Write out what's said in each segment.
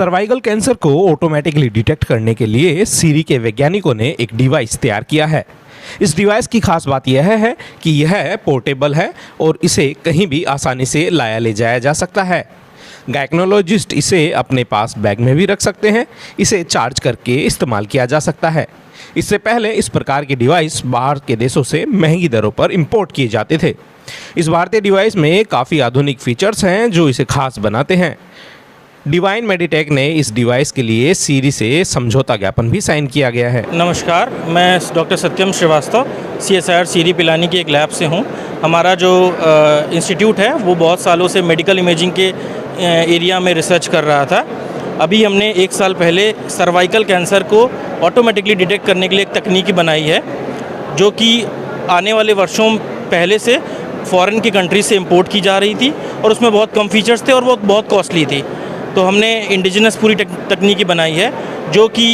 Cervical cancer को automatically detect करने के लिए सीरी के वैज्ञानिकों ने एक डिवाइस तैयार किया है। इस डिवाइस की खास बात यह है कि यह पोर्टेबल है और इसे कहीं भी आसानी से लाया ले जाया जा सकता है। गायनेकोलॉजिस्ट इसे अपने पास बैग में भी रख सकते हैं। इसे चार्ज करके इस्तेमाल किया जा सकता है। इससे पहले इस प्रकार के डिवाइस बाहर के देशों से महंगी दरों पर इंपोर्ट किए जाते थे। इस भारतीय डिवाइस में काफ़ी आधुनिक फीचर्स हैं जो इसे खास बनाते हैं। डिवाइन मेडिटेक ने इस डिवाइस के लिए सीरी से समझौता ज्ञापन भी साइन किया गया है। नमस्कार, मैं डॉक्टर सत्यम श्रीवास्तव CSIR सीरी पिलानी की एक लैब से हूँ। हमारा जो इंस्टीट्यूट है वो बहुत सालों से मेडिकल इमेजिंग के एरिया में रिसर्च कर रहा था। अभी हमने 1 साल पहले सर्वाइकल कैंसर को ऑटोमेटिकली डिटेक्ट करने के लिए एक तकनीक बनाई है जो कि आने वाले वर्षों पहले से फॉरेन की कंट्री से इंपोर्ट की जा रही थी और उसमें बहुत कम फीचर्स थे और वो बहुत कॉस्टली थी। तो हमने इंडिजिनस पूरी तकनीकी बनाई है जो कि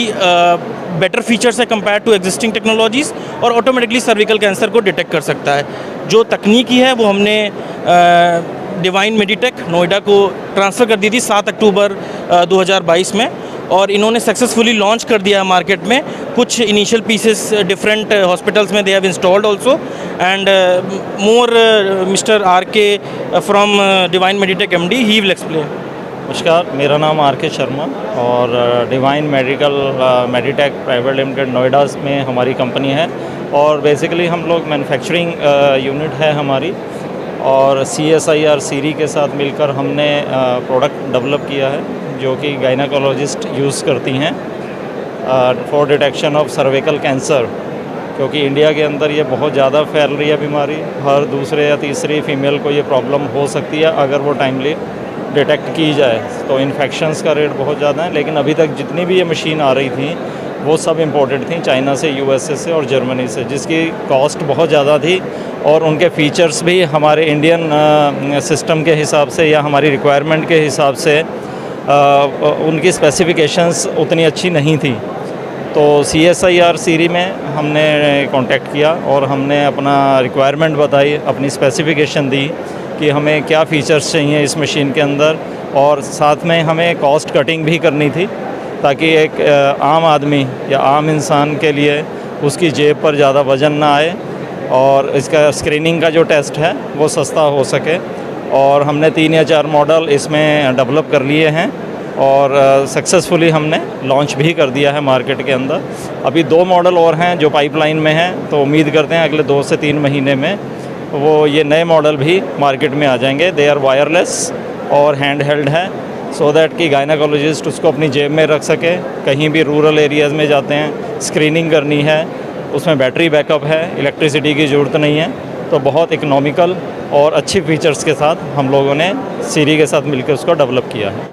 बेटर फीचर्स है कंपेयर टू एग्जिस्टिंग टेक्नोलॉजीज़ और ऑटोमेटिकली सर्विकल कैंसर को डिटेक्ट कर सकता है। जो तकनीकी है वो हमने डिवाइन मेडिटेक नोएडा को ट्रांसफ़र कर दी थी 7 अक्टूबर 2022 में और इन्होंने सक्सेसफुली लॉन्च कर दिया मार्केट में। कुछ इनिशियल पीसेस डिफरेंट हॉस्पिटल्स में they have installed also and more mister RK from divine Meditech MD he will explain. नमस्कार, मेरा नाम RK शर्मा और divine Meditech private limited Noida में हमारी कंपनी है और बेसिकली हम लोग मैन्युफैक्चरिंग यूनिट है हमारी और CSIR सीरी के साथ मिलकर हमने प्रोडक्ट डेवलप किया है जो कि गायनेकोलॉजिस्ट यूज़ करती हैं for detection of cervical cancer, क्योंकि इंडिया के अंदर ये बहुत ज़्यादा फैल रही है बीमारी। हर दूसरे या तीसरी फीमेल को ये प्रॉब्लम हो सकती है अगर वो टाइमली डिटेक्ट की जाए। तो इन्फेक्शंस का रेट बहुत ज़्यादा है, लेकिन अभी तक जितनी भी ये मशीन आ रही थी वो सब इंपोर्टेड थी चाइना से, USA से और जर्मनी से, जिसकी कॉस्ट बहुत ज़्यादा थी और उनके फ़ीचर्स भी हमारे इंडियन सिस्टम के हिसाब से या हमारी रिक्वायरमेंट के हिसाब से उनकी स्पेसिफिकेशंस उतनी अच्छी नहीं थी। तो CSIR सीरी में हमने कांटेक्ट किया और हमने अपना रिक्वायरमेंट बताई, अपनी स्पेसिफिकेशन दी कि हमें क्या फ़ीचर्स चाहिए इस मशीन के अंदर और साथ में हमें कॉस्ट कटिंग भी करनी थी ताकि एक आम आदमी या आम इंसान के लिए उसकी जेब पर ज़्यादा वज़न ना आए और इसका स्क्रीनिंग का जो टेस्ट है वो सस्ता हो सके। और हमने 3 या 4 मॉडल इसमें डेवलप कर लिए हैं और सक्सेसफुली हमने लॉन्च भी कर दिया है मार्केट के अंदर। अभी 2 मॉडल और हैं जो पाइपलाइन में हैं, तो उम्मीद करते हैं अगले 2 से 3 महीने में वो ये नए मॉडल भी मार्केट में आ जाएंगे। दे आर वायरलेस और हैंड हेल्ड है सो दैट कि गायनेकोलॉजिस्ट उसको अपनी जेब में रख सके। कहीं भी रूरल एरियाज़ में जाते हैं, स्क्रीनिंग करनी है, उसमें बैटरी बैकअप है, इलेक्ट्रिसिटी की ज़रूरत नहीं है। तो बहुत इकोनॉमिकल और अच्छी फीचर्स के साथ हम लोगों ने सीरी के साथ मिलकर उसको डेवलप किया है।